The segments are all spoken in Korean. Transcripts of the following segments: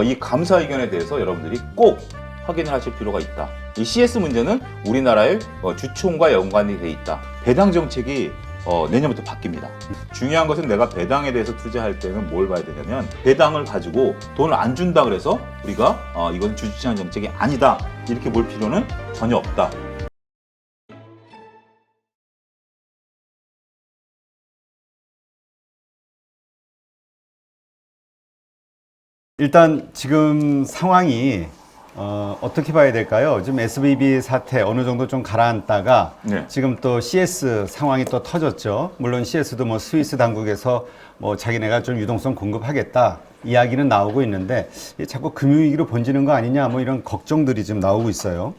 이 감사 의견에 대해서 여러분들이 꼭 확인을 하실 필요가 있다. 이 CS 문제는 우리나라의 주총과 연관이 돼 있다. 배당 정책이 내년부터 바뀝니다. 중요한 것은 내가 배당에 대해서 투자할 때는 뭘 봐야 되냐면 배당을 가지고 돈을 안 준다 그래서 우리가 이건 주주시장 정책이 아니다 이렇게 볼 필요는 전혀 없다. 일단 지금 상황이 어떻게 봐야 될까요? 지금 SVB 사태 어느 정도 좀 가라앉다가 네. 지금 또 CS 상황이 또 터졌죠. 물론 CS도 뭐 스위스 당국에서 뭐 자기네가 좀 유동성 공급하겠다 이야기는 나오고 있는데 자꾸 금융위기로 번지는 거 아니냐 뭐 이런 걱정들이 지금 나오고 있어요.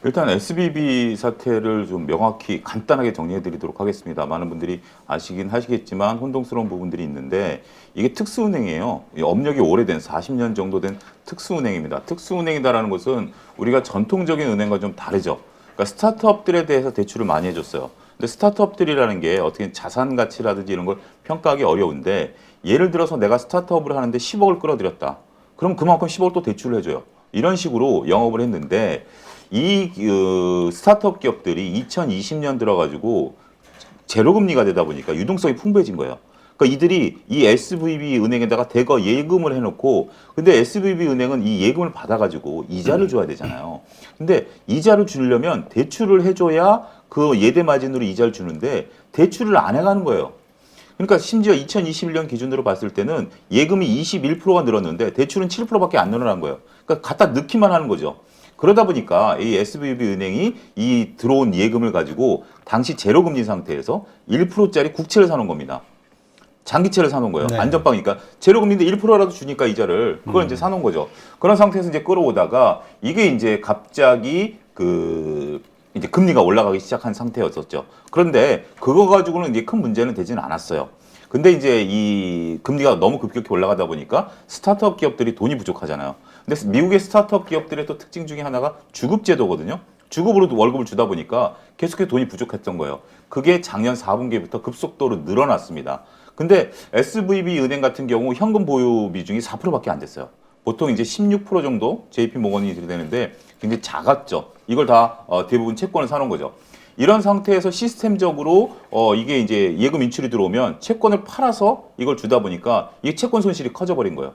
일단 SBB 사태를 좀 명확히 간단하게 정리해 드리도록 하겠습니다. 많은 분들이 아시긴 하시겠지만 혼동스러운 부분들이 있는데 이게 특수은행이에요. 업력이 오래된 40년 정도 된 특수은행입니다. 특수은행이다라는 것은 우리가 전통적인 은행과 좀 다르죠. 그러니까 스타트업들에 대해서 대출을 많이 해줬어요. 근데 스타트업들이라는 게 어떻게 자산 가치라든지 이런 걸 평가하기 어려운데 예를 들어서 내가 스타트업을 하는데 10억을 끌어들였다. 그럼 그만큼 10억을 또 대출을 해줘요. 이런 식으로 영업을 했는데 이 스타트업 기업들이 2020년 들어가지고 제로금리가 되다 보니까 유동성이 풍부해진 거예요. 그러니까 이들이 이 SVB 은행에다가 대거 예금을 해놓고 근데 SVB 은행은 이 예금을 받아가지고 이자를 줘야 되잖아요. 근데 이자를 주려면 대출을 해줘야 그 예대 마진으로 이자를 주는데 대출을 안 해가는 거예요. 그러니까 심지어 2021년 기준으로 봤을 때는 예금이 21%가 늘었는데 대출은 7%밖에 안 늘어난 거예요. 그러니까 갖다 넣기만 하는 거죠. 그러다 보니까 이 SVB 은행이 이 들어온 예금을 가지고 당시 제로금리 상태에서 1%짜리 국채를 사놓은 겁니다. 장기채를 사놓은 거예요. 네. 안전빵이니까 제로금리인데 1%라도 주니까 이자를 그걸 이제 사놓은 거죠. 그런 상태에서 이제 끌어오다가 이게 이제 갑자기 이제 금리가 올라가기 시작한 상태였었죠. 그런데 그거 가지고는 이제 큰 문제는 되지는 않았어요. 근데 이제 이 금리가 너무 급격히 올라가다 보니까 스타트업 기업들이 돈이 부족하잖아요. 근데 미국의 스타트업 기업들의 또 특징 중에 하나가 주급제도거든요. 주급으로도 월급을 주다 보니까 계속해서 돈이 부족했던 거예요. 그게 작년 4분기부터 급속도로 늘어났습니다. 근데 SVB 은행 같은 경우 현금 보유 비중이 4%밖에 안 됐어요. 보통 이제 16% 정도 JP모건이 되는데 굉장히 작았죠. 이걸 다 대부분 채권을 사놓은 거죠. 이런 상태에서 시스템적으로 이게 이제 예금 인출이 들어오면 채권을 팔아서 이걸 주다 보니까 이 채권 손실이 커져버린 거예요.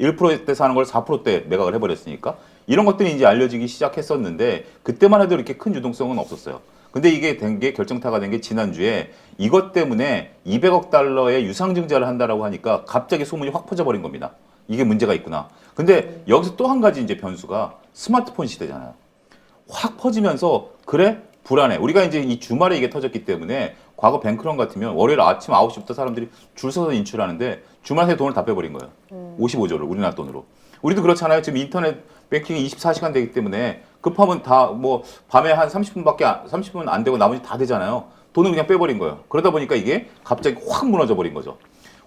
1%대 사는 걸 4%대 매각을 해버렸으니까 이런 것들이 이제 알려지기 시작했었는데 그때만 해도 이렇게 큰 유동성은 없었어요. 근데 이게 된 게 결정타가 된 게 지난주에 이것 때문에 200억 달러의 유상증자를 한다라고 하니까 갑자기 소문이 확 퍼져버린 겁니다. 이게 문제가 있구나. 근데 여기서 또 한 가지 이제 변수가 스마트폰 시대잖아요. 확 퍼지면서 그래? 불안해. 우리가 이제 이 주말에 이게 터졌기 때문에 과거 뱅크런 같으면 월요일 아침 9시부터 사람들이 줄 서서 인출하는데 주말 새에 돈을 다 빼버린 거예요. 55조를 우리나라 돈으로. 우리도 그렇잖아요. 지금 인터넷 뱅킹이 24시간 되기 때문에 급하면 다 뭐 밤에 한 30분 안 되고 나머지 다 되잖아요. 돈을 그냥 빼버린 거예요. 그러다 보니까 이게 갑자기 확 무너져 버린 거죠.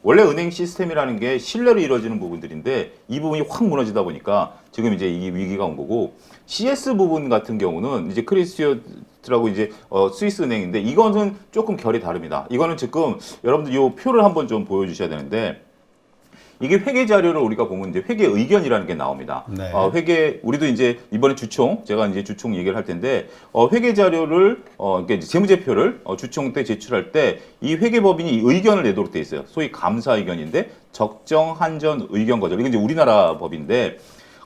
원래 은행 시스템이라는 게 신뢰로 이루어지는 부분들인데 이 부분이 확 무너지다 보니까 지금 이제 이 위기가 온 거고 CS 부분 같은 경우는 이제 크리스티어라고 이제 스위스 은행인데 이거는 조금 결이 다릅니다. 이거는 지금 여러분들 이 표를 한번 좀 보여주셔야 되는데 이게 회계 자료를 우리가 보면 이제 회계 의견이라는 게 나옵니다. 네. 회계 우리도 이제 이번에 주총 제가 이제 주총 얘기를 할 텐데 회계 자료를 그러니까 이제 재무제표를 주총 때 제출할 때 이 회계법인이 의견을 내도록 돼 있어요. 소위 감사 의견인데 적정 한전 의견 거절 이건 이제 우리나라 법인데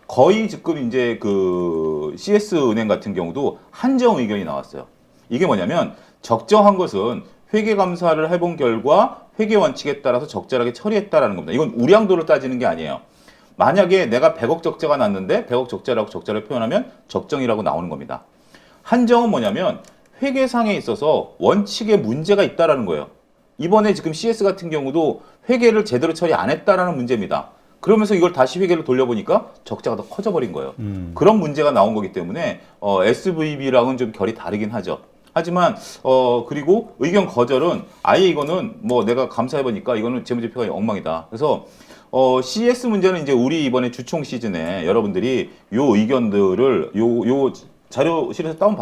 거의 지금 이제 그 CS 은행 같은 경우도 한정 의견이 나왔어요. 이게 뭐냐면 적정한 것은 회계 감사를 해본 결과 회계 원칙에 따라서 적절하게 처리했다라는 겁니다. 이건 우량도를 따지는 게 아니에요. 만약에 내가 100억 적자가 났는데 100억 적자라고 적자를 표현하면 적정이라고 나오는 겁니다. 한정은 뭐냐면 회계상에 있어서 원칙에 문제가 있다라는 거예요. 이번에 지금 CS 같은 경우도 회계를 제대로 처리 안 했다라는 문제입니다. 그러면서 이걸 다시 회계를 돌려보니까 적자가 더 커져버린 거예요. 그런 문제가 나온 거기 때문에 SVB랑은 좀 결이 다르긴 하죠. 하지만 그리고 의견 거절은 아예 이거는 뭐 내가 감사해보니까 이거는 재무제표가 엉망이다. 그래서 CS 문제는 이제 우리 이번에 주총 시즌에 여러분들이 요 의견들을 요 자료실에서 다운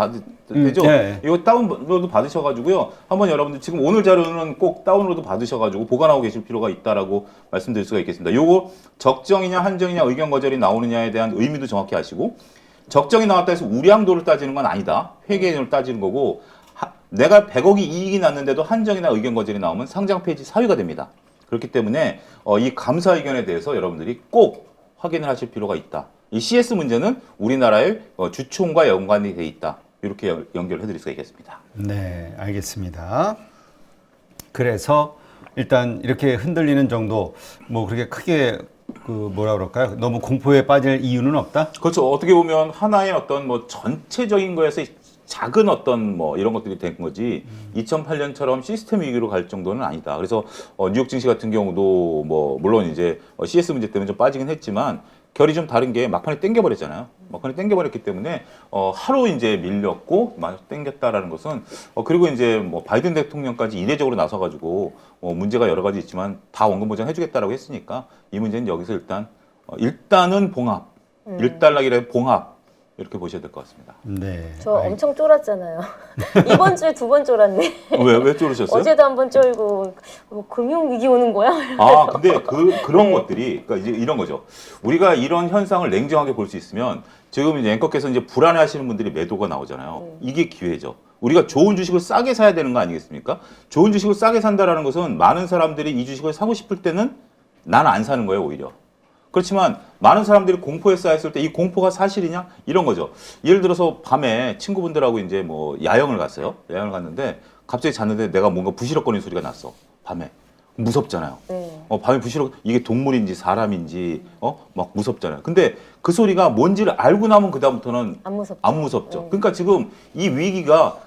되죠? 네. 이거 다운로드 받으셔가지고요. 한번 여러분들 지금 오늘 자료는 꼭 다운로드 받으셔가지고 보관하고 계실 필요가 있다라고 말씀드릴 수가 있겠습니다. 요거 적정이냐 한정이냐 의견 거절이 나오느냐에 대한 의미도 정확히 아시고 적정이 나왔다 해서 우량도를 따지는 건 아니다. 회계를 따지는 거고 내가 100억이 이익이 났는데도 한정이나 의견 거절이 나오면 상장 폐지 사유가 됩니다. 그렇기 때문에 이 감사 의견에 대해서 여러분들이 꼭 확인을 하실 필요가 있다. 이 CS 문제는 우리나라의 주총과 연관이 돼 있다. 이렇게 연결해 드릴 수가 있겠습니다. 네, 알겠습니다. 그래서 일단 이렇게 흔들리는 정도 뭐 그렇게 크게 그 뭐라 그럴까요? 너무 공포에 빠질 이유는 없다? 그렇죠. 어떻게 보면 하나의 어떤 뭐 전체적인 거에서 작은 어떤 뭐 이런 것들이 된 거지 2008년처럼 시스템 위기로 갈 정도는 아니다. 그래서 뉴욕 증시 같은 경우도 뭐 물론 이제 CS 문제 때문에 좀 빠지긴 했지만 결이 좀 다른 게 막판에 땡겨버렸잖아요. 막판에 땡겨버렸기 때문에 하루 이제 밀렸고 막 땡겼다라는 것은 그리고 이제 뭐 바이든 대통령까지 이례적으로 나서가지고 문제가 여러 가지 있지만 다 원금 보장해주겠다라고 했으니까 이 문제는 여기서 일단은 봉합, 일단락이라 봉합 이렇게 보셔야 될 것 같습니다. 네. 저 엄청 쫄았잖아요. 이번 주에 2번 쫄았네. 왜 쫄으셨어요? 어제도 한번 쫄고 뭐 금융 위기 오는 거야? 아, 근데 그런 네. 것들이, 그러니까 이제 이런 거죠. 우리가 이런 현상을 냉정하게 볼 수 있으면 지금 이제 앵커께서 이제 불안해 하시는 분들이 매도가 나오잖아요. 이게 기회죠. 우리가 좋은 주식을 싸게 사야 되는 거 아니겠습니까? 좋은 주식을 싸게 산다라는 것은 많은 사람들이 이 주식을 사고 싶을 때는 난 안 사는 거예요, 오히려. 그렇지만 많은 사람들이 공포에 쌓였을 때 이 공포가 사실이냐? 이런 거죠. 예를 들어서 밤에 친구분들하고 이제 뭐 야영을 갔어요. 야영을 갔는데 갑자기 잤는데 내가 뭔가 부시럭거리는 소리가 났어. 밤에. 무섭잖아요. 네. 밤에 부시럭 이게 동물인지 사람인지 막 무섭잖아요. 근데 그 소리가 뭔지를 알고 나면 그다음부터는 안 무섭죠. 안 무섭죠. 그러니까 지금 이 위기가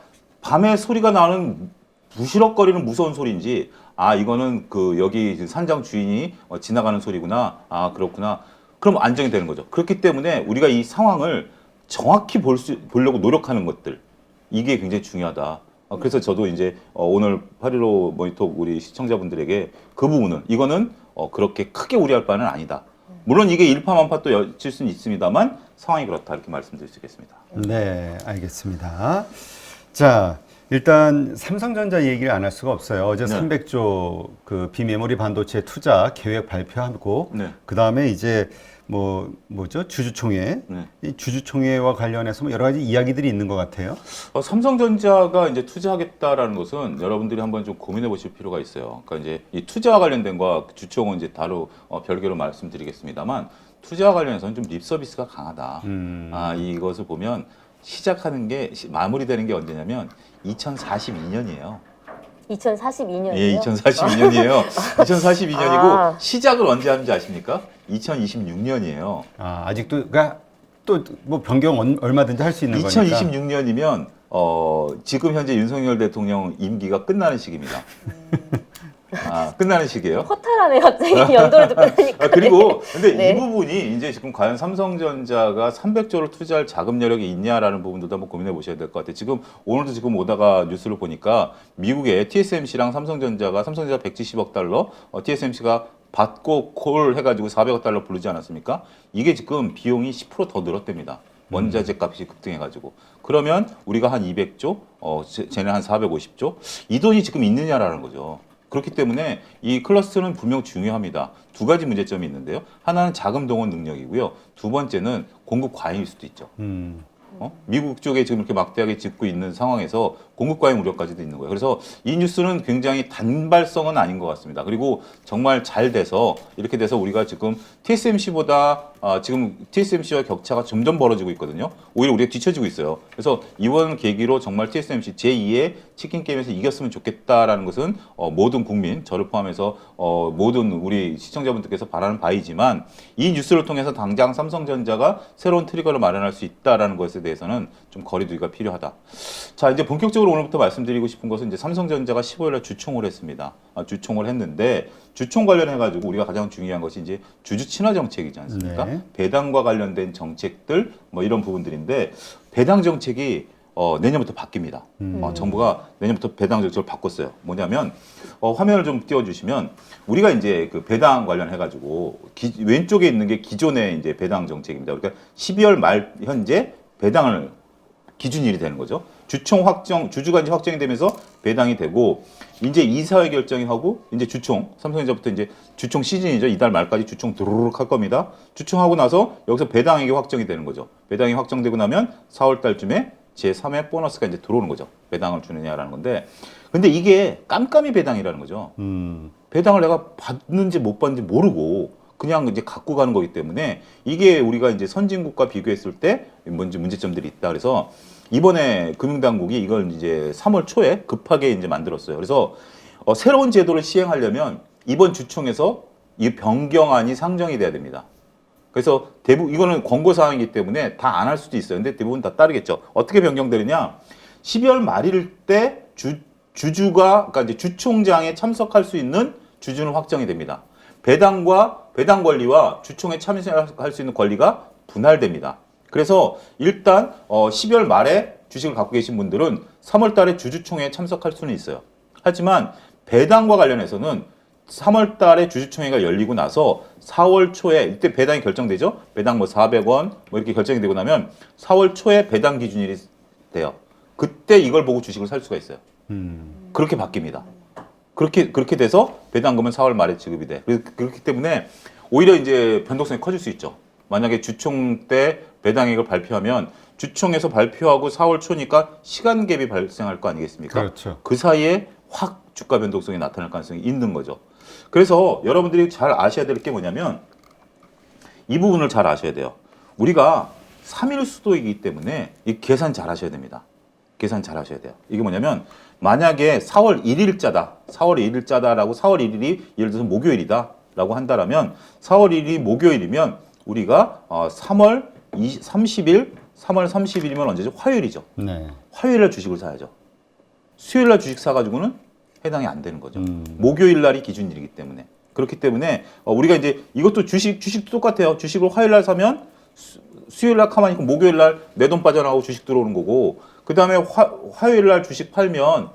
밤에 소리가 나는 부시럭거리는 무서운 소리인지 이거는 그 여기 산장 주인이 지나가는 소리구나. 그렇구나. 그럼 안정이 되는 거죠. 그렇기 때문에 우리가 이 상황을 정확히 보려고 노력하는 것들 이게 굉장히 중요하다. 그래서 저도 이제 오늘 8.15 모니터 우리 시청자분들에게 그 부분은 이거는 그렇게 크게 우려할 바는 아니다. 물론 이게 일파만파 또 엿칠 수는 있습니다만 상황이 그렇다 이렇게 말씀드릴 수 있겠습니다. 네, 알겠습니다. 자, 일단 삼성전자 얘기를 안 할 수가 없어요. 어제 네. 300조 그 비메모리 반도체 투자 계획 발표하고 네. 그다음에 이제 뭐죠? 주주총회. 네. 이 주주총회와 관련해서 뭐 여러 가지 이야기들이 있는 것 같아요. 삼성전자가 이제 투자하겠다라는 것은 여러분들이 한번 좀 고민해 보실 필요가 있어요. 그러니까 이제 이 투자와 관련된 거와 주총은 이제 따로 별개로 말씀드리겠습니다만 투자와 관련해서는 좀 립 서비스가 강하다. 이것을 보면 시작하는 게 마무리되는 게 언제냐면 2042년이에요. 2042년이요? 예, 2042년이에요. 2042년이고 시작을 언제 하는지 아십니까? 2026년이에요. 아직도 그러니까 또 뭐 변경 얼마든지 할 수 있는 거니까. 2026년이면 지금 현재 윤석열 대통령 임기가 끝나는 시기입니다. 끝나는 시기예요. 허탈하네 갑자기 연도를 듣고 나니까. 그리고 근데 네. 이 부분이 이제 지금 과연 삼성전자가 300조를 투자할 자금 여력이 있냐라는 부분도 한번 고민해 보셔야 될 것 같아요. 지금 오늘도 지금 오다가 뉴스를 보니까 미국의 TSMC랑 삼성전자 170억 달러, TSMC가 받고 콜 해가지고 400억 달러 부르지 않았습니까? 이게 지금 비용이 10% 더 늘었답니다. 원자재 값이 급등해가지고. 그러면 우리가 한 200조, 쟤네 한 450조? 이 돈이 지금 있느냐라는 거죠. 그렇기 때문에 이 클러스터는 분명 중요합니다. 두 가지 문제점이 있는데요. 하나는 자금 동원 능력이고요. 두 번째는 공급 과잉일 수도 있죠. 미국 쪽에 지금 이렇게 막대하게 짓고 있는 상황에서 공급 과잉 우려까지도 있는 거예요. 그래서 이 뉴스는 굉장히 단발성은 아닌 것 같습니다. 그리고 정말 잘 돼서 이렇게 돼서 우리가 지금 TSMC보다 지금 TSMC와 격차가 점점 벌어지고 있거든요. 오히려 우리가 뒤처지고 있어요. 그래서 이번 계기로 정말 TSMC 제2의 치킨 게임에서 이겼으면 좋겠다라는 것은 모든 국민, 저를 포함해서 모든 우리 시청자분들께서 바라는 바이지만 이 뉴스를 통해서 당장 삼성전자가 새로운 트리거를 마련할 수 있다라는 것에 대해서는 좀 거리두기가 필요하다. 자, 이제 본격적으로 오늘부터 말씀드리고 싶은 것은 이제 삼성전자가 15일날 주총을 했습니다. 주총을 했는데 주총 관련해가지고 우리가 가장 중요한 것이 이제 주주 친화 정책이지 않습니까? 네. 배당과 관련된 정책들 뭐 이런 부분들인데 배당 정책이 내년부터 바뀝니다. 정부가 내년부터 배당 정책을 바꿨어요. 뭐냐면 화면을 좀 띄워주시면 우리가 이제 그 배당 관련해가지고 왼쪽에 있는 게 기존의 이제 배당 정책입니다. 그러니까 12월 말 현재 배당을 기준일이 되는 거죠. 주총 확정, 주주가 이제 확정이 되면서 배당이 되고, 이제 이사회 결정이 하고, 이제 주총, 삼성전자부터 이제 주총 시즌이죠. 이달 말까지 주총 두루룩 할 겁니다. 주총하고 나서 여기서 배당액이 확정이 되는 거죠. 배당이 확정되고 나면 4월 달쯤에 제3회 보너스가 이제 들어오는 거죠. 배당을 주느냐라는 건데, 근데 이게 깜깜이 배당이라는 거죠. 배당을 내가 받는지 못 받는지 모르고 그냥 이제 갖고 가는 거기 때문에 이게 우리가 이제 선진국과 비교했을 때 뭔지 문제점들이 있다. 그래서 이번에 금융당국이 이걸 이제 3월 초에 급하게 이제 만들었어요. 그래서 새로운 제도를 시행하려면 이번 주총에서 이 변경안이 상정이 돼야 됩니다. 그래서 대부분 이거는 권고 사항이기 때문에 다 안 할 수도 있어요. 근데 대부분 다 따르겠죠. 어떻게 변경되느냐? 12월 말일 때 주주가 그러니까 이제 주총장에 참석할 수 있는 주주는 확정이 됩니다. 배당과 배당 권리와 주총에 참여할 수 있는 권리가 분할됩니다. 그래서 일단 12월 말에 주식을 갖고 계신 분들은 3월 달에 주주총회에 참석할 수는 있어요. 하지만 배당과 관련해서는 3월 달에 주주총회가 열리고 나서 4월 초에 이때 배당이 결정되죠. 배당 뭐 400원 뭐 이렇게 결정이 되고 나면 4월 초에 배당 기준일이 돼요. 그때 이걸 보고 주식을 살 수가 있어요. 그렇게 바뀝니다. 그렇게 돼서 배당금은 4월 말에 지급이 돼. 그렇기 때문에 오히려 이제 변동성이 커질 수 있죠. 만약에 주총 때 배당액을 발표하면 주총에서 발표하고 4월 초니까 시간 갭이 발생할 거 아니겠습니까? 그렇죠. 그 사이에 확 주가 변동성이 나타날 가능성이 있는 거죠. 그래서 여러분들이 잘 아셔야 될 게 뭐냐면 이 부분을 잘 아셔야 돼요. 우리가 3일 수도이기 때문에 이 계산 잘 하셔야 됩니다. 계산 잘 하셔야 돼요. 이게 뭐냐면 만약에 4월 1일자다. 4월 1일자다라고 4월 1일이 예를 들어서 목요일이다라고 한다라면 4월 1일이 목요일이면 우리가 3월 30일, 3월 30일이면 언제죠? 화요일이죠. 네. 화요일날 주식을 사야죠. 수요일날 주식 사가지고는 해당이 안 되는 거죠. 목요일날이 기준일이기 때문에. 그렇기 때문에 우리가 이제 이것도 주식도 똑같아요. 주식을 화요일날 사면 수요일날 가만히 있고 목요일날 내 돈 빠져나가고 주식 들어오는 거고 그 다음에 화요일날 주식 팔면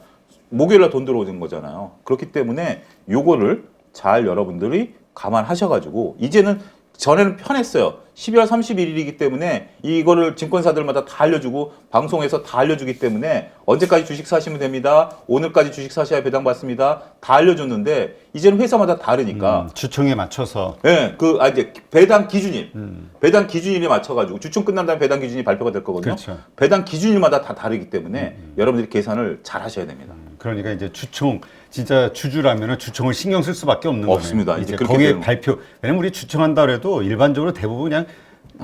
목요일날 돈 들어오는 거잖아요. 그렇기 때문에 요거를 잘 여러분들이 감안하셔가지고 이제는 전에는 편했어요. 12월 31일이기 때문에 이거를 증권사들마다 다 알려주고 방송에서 다 알려주기 때문에 언제까지 주식 사시면 됩니다. 오늘까지 주식 사셔야 배당 받습니다. 다 알려줬는데 이제는 회사마다 다르니까 주총에 맞춰서 네, 이제 배당 기준일, 배당 기준일에 맞춰가지고 주총 끝난 다음에 배당 기준이 발표가 될 거거든요. 그렇죠. 배당 기준일마다 다 다르기 때문에 여러분들이 계산을 잘 하셔야 됩니다. 그러니까 이제 주총 진짜 주주라면은 주총을 신경 쓸 수밖에 없는 없습니다. 거네요. 이제 이제 그렇게 거기에 되는 발표. 왜냐면 우리 주총한다 그래도 일반적으로 대부분 그냥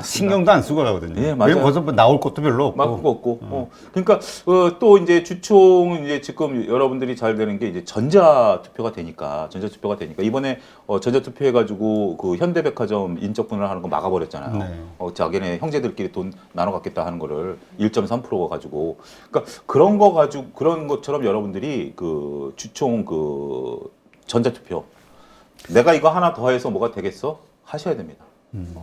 신경도 안 쓰고 가거든요. 예, 맞아요. 왜냐면 거기서 뭐 나올 것도 별로 없고. 막 그거 없고. 그러니까 또 이제 주총은 이제 지금 여러분들이 잘 되는 게 이제 전자투표가 되니까 이번에 전자투표 해가지고 그 현대백화점 인적 분할 하는 거 막아버렸잖아요. 네. 자기네 형제들끼리 돈 나눠 갖겠다 하는 거를 1.3%가 가지고. 그러니까 그런 거 가지고 그런 것처럼 여러분들이 그 주총 그 전자투표 내가 이거 하나 더 해서 뭐가 되겠어? 하셔야 됩니다.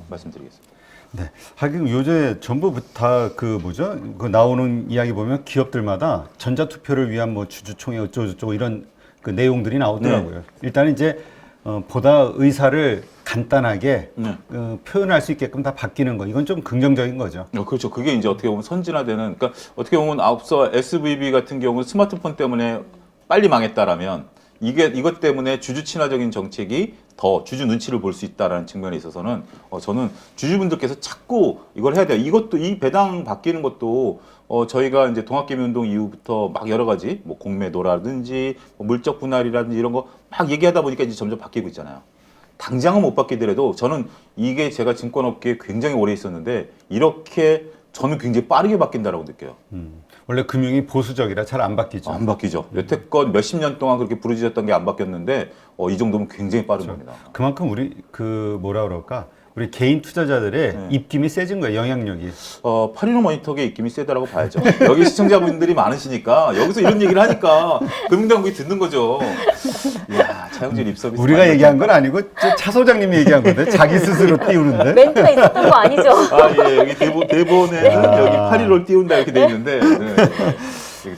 말씀드리겠습니다. 네. 하긴 요새 전부 다 그 뭐죠? 그 나오는 이야기 보면 기업들마다 전자투표를 위한 뭐 주주총회 어쩌고저쩌고 이런 그 내용들이 나오더라고요. 네. 일단 이제 보다 의사를 간단하게 네. 표현할 수 있게끔 다 바뀌는 거. 이건 좀 긍정적인 거죠. 그렇죠. 그게 이제 어떻게 보면 선진화되는, 그러니까 어떻게 보면 앞서 SVB 같은 경우는 스마트폰 때문에 빨리 망했다라면 이것 때문에 주주 친화적인 정책이 더 주주 눈치를 볼 수 있다라는 측면에 있어서는 저는 주주분들께서 자꾸 이걸 해야 돼요. 이것도 이 배당 바뀌는 것도 저희가 이제 동학개미운동 이후부터 막 여러 가지 뭐 공매도라든지 뭐 물적 분할이라든지 이런 거 막 얘기하다 보니까 이제 점점 바뀌고 있잖아요. 당장은 못 바뀌더라도 저는 이게 제가 증권업계에 굉장히 오래 있었는데 이렇게 저는 굉장히 빠르게 바뀐다라고 느껴요. 원래 금융이 보수적이라 잘 안 바뀌죠. 안 바뀌죠. 여태껏 몇십 년 동안 그렇게 부르짖었던 게 안 바뀌었는데 이 정도면 굉장히 빠른 겁니다. 그만큼 우리 그 뭐라 그럴까? 우리 개인 투자자들의 네. 입김이 세진 거예요. 영향력이. 815 모니터의 입김이 세다라고 봐야죠. 여기 시청자분들이 많으시니까 여기서 이런 얘기를 하니까 금융당국이 듣는 거죠. 이야, 차영진 립서비스. 우리가 많이 얘기한 건 아니고 차 소장님이 얘기한 건데 자기 스스로 띄우는데. 멘트가 있었던 거 아니죠? 예, 여기 대본에는 여기 815를 띄운다 이렇게 돼 있는데. 네.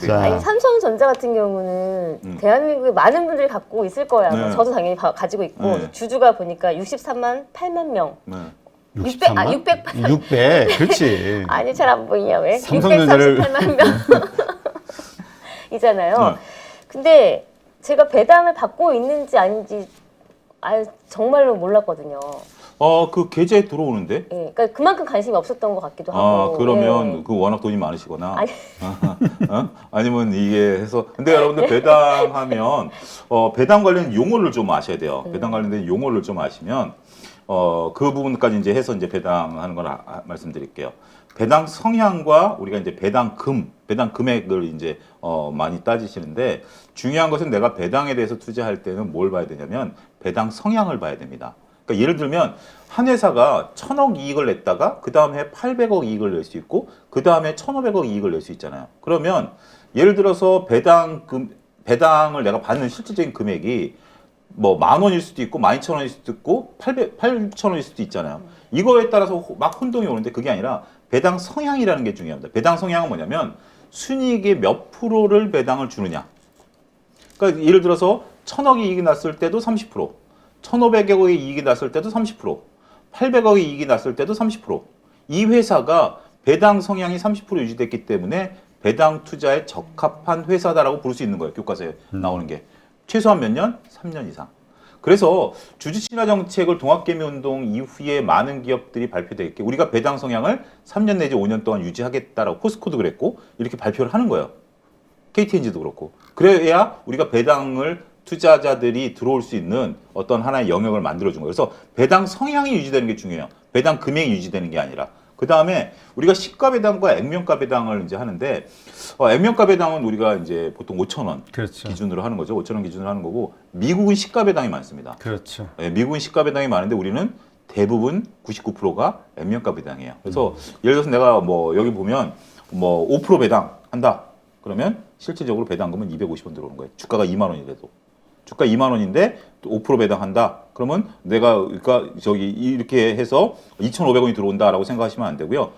자. 아니, 삼성전자 같은 경우는 대한민국에 많은 분들이 갖고 있을 거예요. 아마. 네. 저도 당연히 가지고 있고 네. 주주가 보니까 63만 8만 명. 네. 63만? 608만. 600. 그렇지. 아니 잘 안 보이냐 왜? 삼성전자를 638만 명 이잖아요. 네. 근데 제가 배당을 받고 있는지 아닌지 정말로 몰랐거든요. 그 계좌에 들어오는데? 예, 그러니까 그만큼 관심이 없었던 것 같기도 하고. 그러면 예. 그 워낙 돈이 많으시거나 아니. 아니면 이게 해서 근데 여러분들 배당하면 배당 관련 용어를 좀 아셔야 돼요. 배당 관련된 용어를 좀 아시면 그 부분까지 이제 해서 이제 배당하는 걸 말씀드릴게요. 배당 성향과 우리가 이제 배당 금액을 이제 많이 따지시는데 중요한 것은 내가 배당에 대해서 투자할 때는 뭘 봐야 되냐면 배당 성향을 봐야 됩니다. 그러니까 예를 들면 한 회사가 1,000억 이익을 냈다가 그 다음 해 800억 이익을 낼 수 있고 그 다음에 1,500억 이익을 낼 수 있잖아요. 그러면 예를 들어서 배당을 내가 받는 실질적인 금액이 뭐 10,000원일 수도 있고 12,000원일 수도 있고 8,000원일 수도 있잖아요. 이거에 따라서 막 혼동이 오는데 그게 아니라 배당 성향이라는 게 중요합니다. 배당 성향은 뭐냐면 순이익의 몇 프로를 배당을 주느냐. 그러니까 예를 들어서 1,000억이 이익이 났을 때도 30%, 1,500억의 이익이 났을 때도 30%, 800억의 이익이 났을 때도 30%. 이 회사가 배당 성향이 30% 유지됐기 때문에 배당 투자에 적합한 회사다라고 부를 수 있는 거예요. 교과서에 나오는 게. 최소한 몇 년? 3년 이상. 그래서 주주 친화 정책을 동학개미운동 이후에 많은 기업들이 발표되게 우리가 배당 성향을 3년 내지 5년 동안 유지하겠다라고 포스코도 그랬고 이렇게 발표를 하는 거예요. KTNG도 그렇고. 그래야 우리가 배당을 투자자들이 들어올 수 있는 어떤 하나의 영역을 만들어준 거예요. 그래서 배당 성향이 유지되는 게 중요해요. 배당 금액이 유지되는 게 아니라. 그 다음에 우리가 시가 배당과 액면가 배당을 이제 하는데 액면가 배당은 우리가 이제 보통 5,000원 그렇죠. 기준으로 하는 거죠. 5,000원 기준으로 하는 거고 미국은 시가 배당이 많습니다. 그렇죠. 미국은 시가 배당이 많은데 우리는 대부분 99%가 액면가 배당이에요. 그래서 예를 들어서 내가 뭐 여기 보면 뭐 5% 배당 한다. 그러면 실질적으로 배당금은 250원 들어오는 거예요. 주가가 2만 원이라도. 주가 2만 원인데 5% 배당한다. 그러면 내가 그러니까 저기 이렇게 해서 2,500원이 들어온다라고 생각하시면 안 되고요.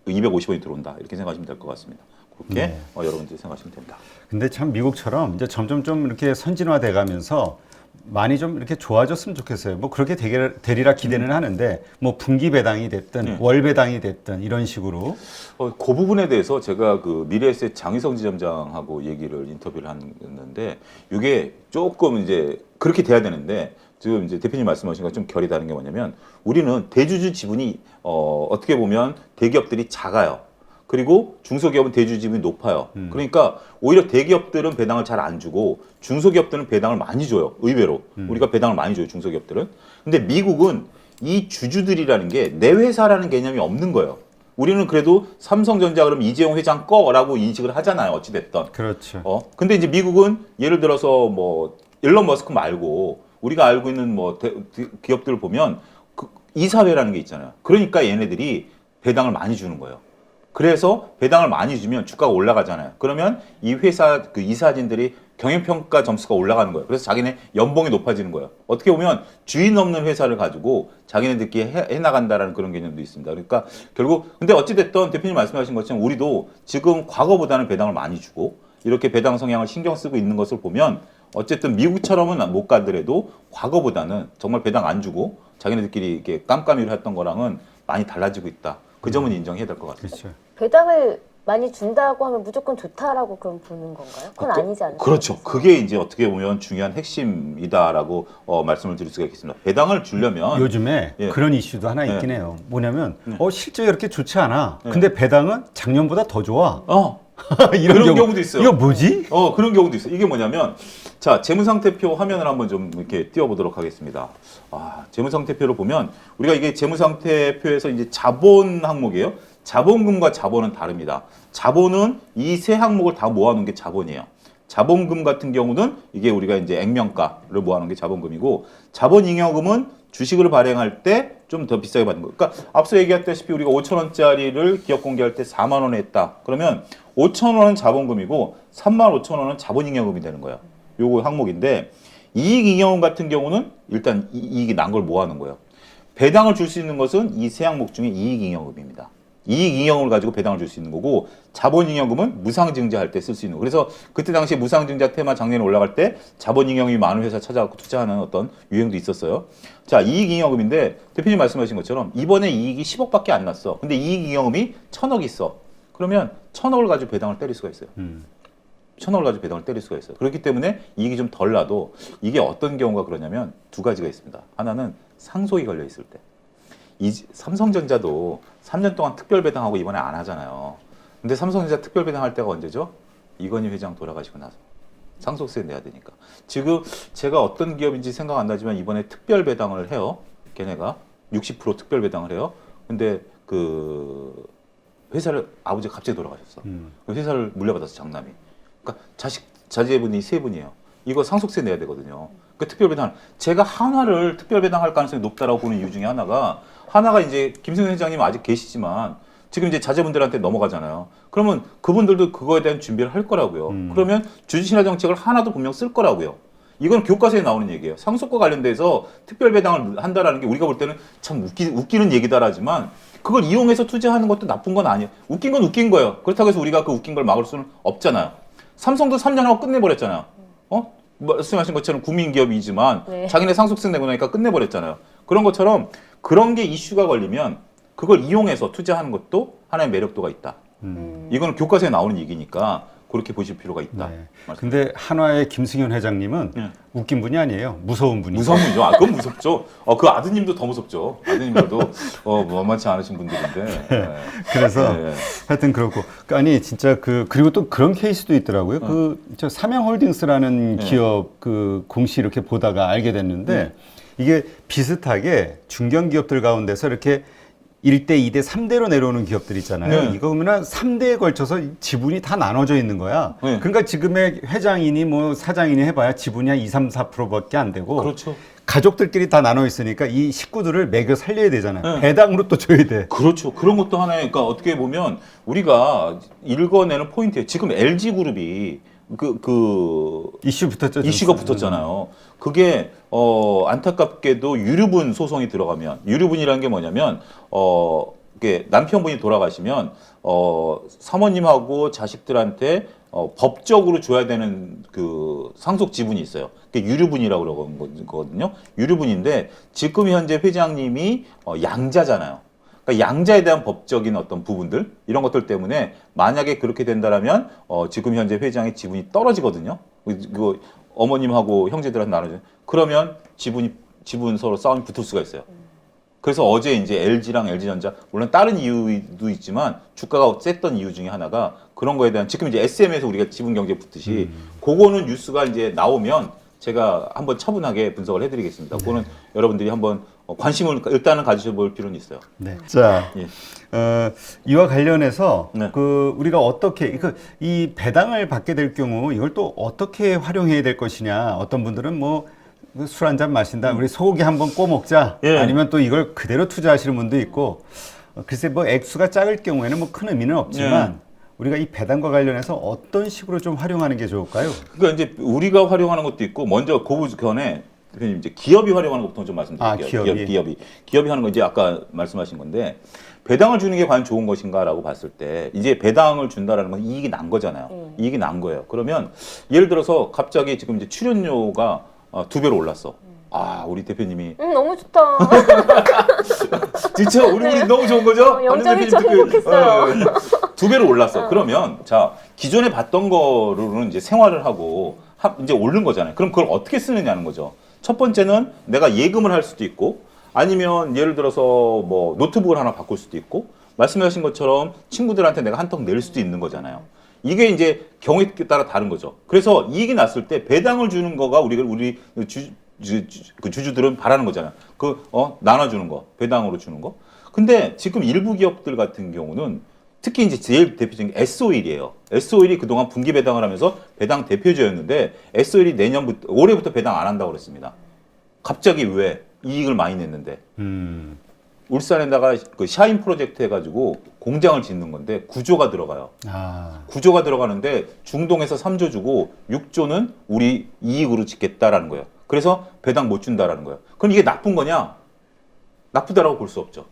250원이 들어온다. 이렇게 생각하시면 될 것 같습니다. 그렇게 네. 여러분들이 생각하시면 됩니다. 근데 참 미국처럼 이제 점점 좀 이렇게 선진화돼 가면서 많이 좀 이렇게 좋아졌으면 좋겠어요. 뭐 그렇게 되리라 기대는 하는데 뭐 분기 배당이 됐든 월 배당이 됐든 이런 식으로 그 부분에 대해서 제가 그 미래에셋 장희성 지점장하고 얘기를 인터뷰를 했는데 이게 조금 이제 그렇게 돼야 되는데 지금 이제 대표님 말씀하신 것과 좀 결이 다른 게 뭐냐면 우리는 대주주 지분이 어떻게 보면 대기업들이 작아요. 그리고 중소기업은 대주주 지분이 높아요. 그러니까 오히려 대기업들은 배당을 잘 안 주고 중소기업들은 배당을 많이 줘요. 의외로. 우리가 배당을 많이 줘요. 중소기업들은. 근데 미국은 이 주주들이라는 게 내 회사라는 개념이 없는 거예요. 우리는 그래도 삼성전자 그러면 이재용 회장 거라고 인식을 하잖아요. 어찌됐든. 그렇죠. 근데 이제 미국은 예를 들어서 뭐 일론 머스크 말고 우리가 알고 있는 뭐 기업들을 보면 그 이사회라는 게 있잖아요. 그러니까 얘네들이 배당을 많이 주는 거예요. 그래서 배당을 많이 주면 주가가 올라가잖아요. 그러면 이 회사 그 이사진들이 경영평가 점수가 올라가는 거예요. 그래서 자기네 연봉이 높아지는 거예요. 어떻게 보면 주인 없는 회사를 가지고 자기네들끼리 해나간다라는 그런 개념도 있습니다. 그러니까 결국 근데 어찌됐든 대표님 말씀하신 것처럼 우리도 지금 과거보다는 배당을 많이 주고 이렇게 배당 성향을 신경 쓰고 있는 것을 보면 어쨌든 미국처럼은 못 가더라도 과거보다는 정말 배당 안 주고 자기네들끼리 이렇게 깜깜이를 했던 거랑은 많이 달라지고 있다. 그 점은 인정해야 될 것 같습니다. 그렇죠. 배당을 많이 준다고 하면 무조건 좋다라고 그럼 보는 건가요? 그건 아니지 않나요? 그렇죠. 그게 이제 어떻게 보면 중요한 핵심이다라고 말씀을 드릴 수가 있겠습니다. 배당을 주려면 요즘에 예. 그런 이슈도 하나 있긴 예. 해요. 뭐냐면 실제 그렇게 좋지 않아. 예. 근데 배당은 작년보다 더 좋아. 이런 그런 경우도 있어요. 이거 뭐지? 그런 경우도 있어요. 이게 뭐냐면 자 재무상태표 화면을 한번 좀 이렇게 띄워보도록 하겠습니다. 재무상태표를 보면 우리가 이게 재무상태표에서 이제 자본 항목이에요. 자본금과 자본은 다릅니다. 자본은 이 세 항목을 다 모아놓은 게 자본이에요. 자본금 같은 경우는 이게 우리가 이제 액면가를 모아놓은 게 자본금이고 자본잉여금은 주식을 발행할 때 좀 더 비싸게 받는 거예요. 그러니까 앞서 얘기했다시피 우리가 5,000원짜리를 기업 공개할 때 4만 원에 했다. 그러면 5,000원은 자본금이고 35,000원은 자본잉여금이 되는 거예요. 요거 항목인데 이익잉여금 같은 경우는 일단 이익이 난 걸 모아놓은 거예요. 배당을 줄 수 있는 것은 이 세 항목 중에 이익잉여금입니다. 이익잉여금을 가지고 배당을 줄 수 있는 거고 자본잉여금은 무상증자할 때 쓸 수 있는 거. 그래서 그때 당시 무상증자 테마 작년에 올라갈 때 자본잉여금이 많은 회사 찾아갖고 투자하는 어떤 유행도 있었어요. 자, 이익잉여금인데 대표님 말씀하신 것처럼 이번에 이익이 10억밖에 안 났어. 근데 이익잉여금이 1,000억 있어. 그러면 1,000억을 가지고 배당을 때릴 수가 있어요. 1,000억을 가지고 배당을 때릴 수가 있어요. 그렇기 때문에 이익이 좀 덜 나도 이게 어떤 경우가 그러냐면 두 가지가 있습니다. 하나는 상속이 걸려 있을 때. 삼성전자도 3년 동안 특별 배당하고 이번에 안 하잖아요. 근데 삼성전자 특별 배당할 때가 언제죠? 이건희 회장 돌아가시고 나서 상속세 내야 되니까. 지금 제가 어떤 기업인지 생각 안 나지만 이번에 특별 배당을 해요. 걔네가 60% 특별 배당을 해요. 근데 그 회사를 아버지가 갑자기 돌아가셨어. 그 회사를 물려받아서 장남이. 그러니까 자제분이 세 분이에요. 이거 상속세 내야 되거든요. 그 특별 배당 제가 한화를 특별 배당할 가능성이 높다라고 보는 이유 중에 하나가 이제 김승현 회장님 아직 계시지만 지금 이제 자제분들한테 넘어가잖아요. 그러면 그분들도 그거에 대한 준비를 할 거라고요. 그러면 주주신화 정책을 하나도 분명 쓸 거라고요. 이건 교과서에 나오는 얘기예요. 상속과 관련돼서 특별 배당을 한다라는 게 우리가 볼 때는 참 웃기는 얘기다라지만 그걸 이용해서 투자하는 것도 나쁜 건 아니에요. 웃긴 건 웃긴 거예요. 그렇다고 해서 우리가 그 웃긴 걸 막을 수는 없잖아요. 삼성도 3년 하고 끝내버렸잖아요. 말씀하신 것처럼 국민기업이지만 네. 자기네 상속세 내고 나니까 끝내버렸잖아요. 그런 것처럼 그런 게 이슈가 걸리면 그걸 이용해서 투자하는 것도 하나의 매력도가 있다. 이거는 교과서에 나오는 얘기니까 그렇게 보실 필요가 있다. 네. 근데 한화의 김승현 회장님은 네. 웃긴 분이 아니에요. 무서운 분이죠. 무서운 분이죠. 그건 무섭죠. 그 아드님도 더 무섭죠. 아드님들도 만만치 않으신 분들인데. 네. 그래서 네. 하여튼 그렇고 아니 진짜 그리고 또 그런 케이스도 있더라고요. 저 삼양홀딩스라는 네. 기업 그 공시 이렇게 보다가 알게 됐는데 이게 비슷하게 중견기업들 가운데서 이렇게 1대, 2대, 3대로 내려오는 기업들 있잖아요. 네. 이거 보면 3대에 걸쳐서 지분이 다 나눠져 있는 거야. 네. 그러니까 지금의 회장이니 뭐 사장이니 해봐야 지분이 한 2, 3, 4%밖에 안 되고 그렇죠. 가족들끼리 다 나눠 있으니까 이 식구들을 매겨 살려야 되잖아요. 네. 배당으로 또 줘야 돼. 그렇죠. 그런 것도 하나의, 그러니까 어떻게 보면 우리가 읽어내는 포인트예요. 지금 LG그룹이 이슈 붙었죠. 이슈가 붙었잖아요. 그게 안타깝게도 유류분 소송이 들어가면 유류분이라는 게 뭐냐면 이게 남편분이 돌아가시면 사모님하고 자식들한테 법적으로 줘야 되는 그 상속 지분이 있어요. 그게 유류분이라고 그러거든요. 유류분인데 지금 현재 회장님이 양자잖아요. 그러니까 양자에 대한 법적인 어떤 부분들 이런 것들 때문에 만약에 그렇게 된다라면 지금 현재 회장의 지분이 떨어지거든요. 그 어머님하고 형제들한테 나눠줘. 그러면 지분 서로 싸움이 붙을 수가 있어요. 그래서 어제 이제 LG랑 LG전자 물론 다른 이유도 있지만 주가가 셌던 이유 중에 하나가 그런 거에 대한 지금 이제 SM에서 우리가 지분 경제 붙듯이 그거는 뉴스가 이제 나오면 제가 한번 차분하게 분석을 해드리겠습니다. 그거는 여러분들이 한번 관심을 일단은 가지셔볼 필요는 있어요. 네. 자, 예. 이와 관련해서 네. 우리가 어떻게 이 배당을 받게 될 경우 이걸 또 어떻게 활용해야 될 것이냐. 어떤 분들은 뭐 술 한 잔 마신다. 우리 소고기 한번 구워 먹자. 예. 아니면 또 이걸 그대로 투자하시는 분도 있고. 글쎄 뭐 액수가 작을 경우에는 뭐 큰 의미는 없지만 우리가 이 배당과 관련해서 어떤 식으로 좀 활용하는 게 좋을까요? 그러니까 이제 우리가 활용하는 것도 있고 먼저 그 전에 대표님 이제 기업이 활용하는 것부터 좀 말씀드릴게요. 기업이 하는 거 이제 아까 말씀하신 건데 배당을 주는 게 과연 좋은 것인가라고 봤을 때 이제 배당을 준다라는 건 이익이 난 거잖아요. 이익이 난 거예요. 그러면 예를 들어서 갑자기 지금 이제 출연료가 2배로 올랐어. 우리 대표님이 너무 좋다. 진짜 우리 너무 좋은 거죠? 0.1초 행복했어요. 2배로 올랐어. 그러면 자 기존에 받던 거로는 이제 생활을 하고 이제 오른 거잖아요. 그럼 그걸 어떻게 쓰느냐는 거죠. 첫 번째는 내가 예금을 할 수도 있고 아니면 예를 들어서 뭐 노트북을 하나 바꿀 수도 있고 말씀하신 것처럼 친구들한테 내가 한턱 낼 수도 있는 거잖아요. 이게 이제 경우에 따라 다른 거죠. 그래서 이익이 났을 때 배당을 주는 거가 우리 주주들은 바라는 거잖아요. 나눠주는 거, 배당으로 주는 거. 근데 지금 일부 기업들 같은 경우는 특히 이제 제일 대표적인 게 S-오일이에요. S-오일이 그동안 분기 배당을 하면서 배당 대표주였는데 S-오일이 올해부터 배당 안 한다고 그랬습니다. 갑자기 왜? 이익을 많이 냈는데. 울산에다가 그 샤인 프로젝트 해가지고 공장을 짓는 건데 9조가 들어가요. 9조가 들어가는데 중동에서 3조 주고 6조는 우리 이익으로 짓겠다라는 거예요. 그래서 배당 못 준다라는 거예요. 그럼 이게 나쁜 거냐? 나쁘다라고 볼 수 없죠.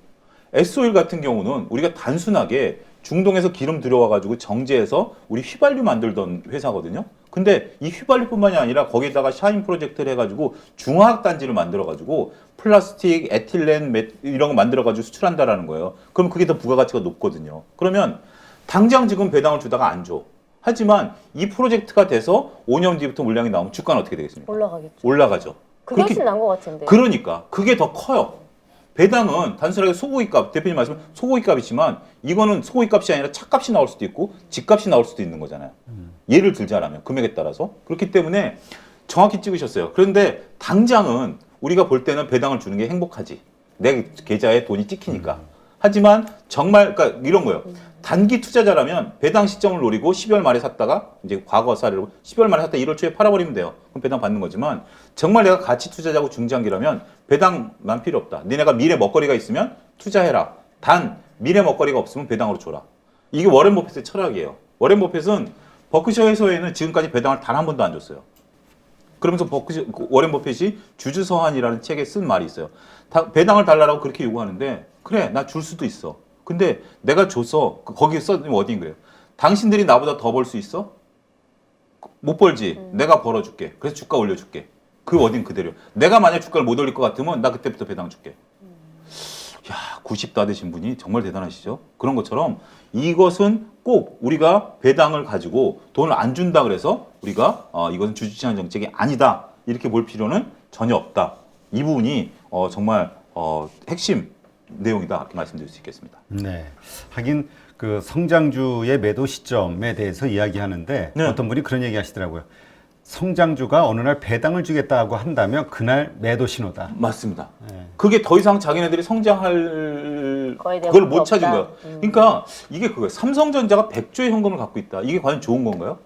S-오일 같은 경우는 우리가 단순하게 중동에서 기름 들여와가지고 정제해서 우리 휘발유 만들던 회사거든요. 근데 이 휘발유뿐만이 아니라 거기에다가 샤인 프로젝트를 해가지고 중화학 단지를 만들어가지고 플라스틱, 에틸렌 이런 거 만들어가지고 수출한다라는 거예요. 그럼 그게 더 부가가치가 높거든요. 그러면 당장 지금 배당을 주다가 안 줘. 하지만 이 프로젝트가 돼서 5년 뒤부터 물량이 나오면 주가는 어떻게 되겠습니까? 올라가겠죠. 올라가죠. 그게 훨씬 나은 것 같은데. 그러니까 그게 더 커요. 배당은 단순하게 소고기값, 대표님 말씀 소고기값이지만 이거는 소고기값이 아니라 차값이 나올 수도 있고 집값이 나올 수도 있는 거잖아요. 예를 들자라면 금액에 따라서. 그렇기 때문에 정확히 찍으셨어요. 그런데 당장은 우리가 볼 때는 배당을 주는 게 행복하지. 내 계좌에 돈이 찍히니까. 하지만 정말 그러니까 이런 거예요. 단기 투자자라면 배당 시점을 노리고 12월 말에 샀다가 이제 과거 사례로 12월 말에 샀다 1월 초에 팔아버리면 돼요. 그럼 배당 받는 거지만 정말 내가 가치 투자자고 중장기라면 배당만 필요 없다. 니네가 미래 먹거리가 있으면 투자해라. 단 미래 먹거리가 없으면 배당으로 줘라. 이게 워렌 버핏의 철학이에요. 워렌 버핏은 버크셔 해서에는 지금까지 배당을 단 한 번도 안 줬어요. 그러면서 워렌 버핏이 주주서한이라는 책에 쓴 말이 있어요. 배당을 달라고 그렇게 요구하는데 그래 나 줄 수도 있어. 근데 내가 줘서 거기에 써진 워딩 그래요. 당신들이 나보다 더 벌 수 있어? 못 벌지. 내가 벌어줄게. 그래서 주가 올려줄게. 그 워딩 그대로. 내가 만약 주가를 못 올릴 것 같으면 나 그때부터 배당 줄게. 야, 90 다 되신 분이 정말 대단하시죠? 그런 것처럼 이것은 꼭 우리가 배당을 가지고 돈을 안 준다 그래서 우리가 이것은 주주시장 정책이 아니다. 이렇게 볼 필요는 전혀 없다. 이 부분이 정말 핵심 내용이다. 이렇게 말씀드릴 수 있겠습니다. 네. 하긴 그 성장주의 매도 시점에 대해서 이야기하는데 네. 어떤 분이 그런 얘기 하시더라고요. 성장주가 어느 날 배당을 주겠다고 한다면 그날 매도 신호다. 맞습니다. 네. 그게 더 이상 자기네들이 성장할 거에 대한 그걸 목표가 못 찾은 없다. 거예요. 그러니까 이게 그거예요. 삼성전자가 100조의 현금을 갖고 있다. 이게 과연 좋은 건가요?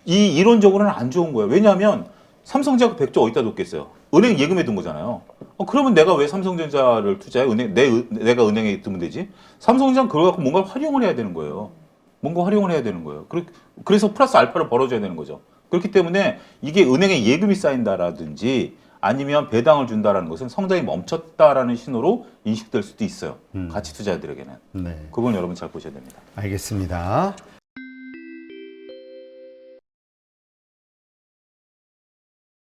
이 이론적으로는 안 좋은 거예요. 왜냐하면 삼성전자가 100조 어디다 뒀겠어요? 은행 예금에 둔 거잖아요. 그러면 내가 왜 삼성전자를 투자해? 내가 은행에 두면 되지? 삼성전자는 그걸 갖고 뭔가 활용을 해야 되는 거예요. 뭔가 활용을 해야 되는 거예요. 그래서 플러스 알파를 벌어줘야 되는 거죠. 그렇기 때문에 이게 은행에 예금이 쌓인다라든지 아니면 배당을 준다라는 것은 성장이 멈췄다라는 신호로 인식될 수도 있어요. 가치 투자자들에게는. 네. 그건 여러분 잘 보셔야 됩니다. 알겠습니다.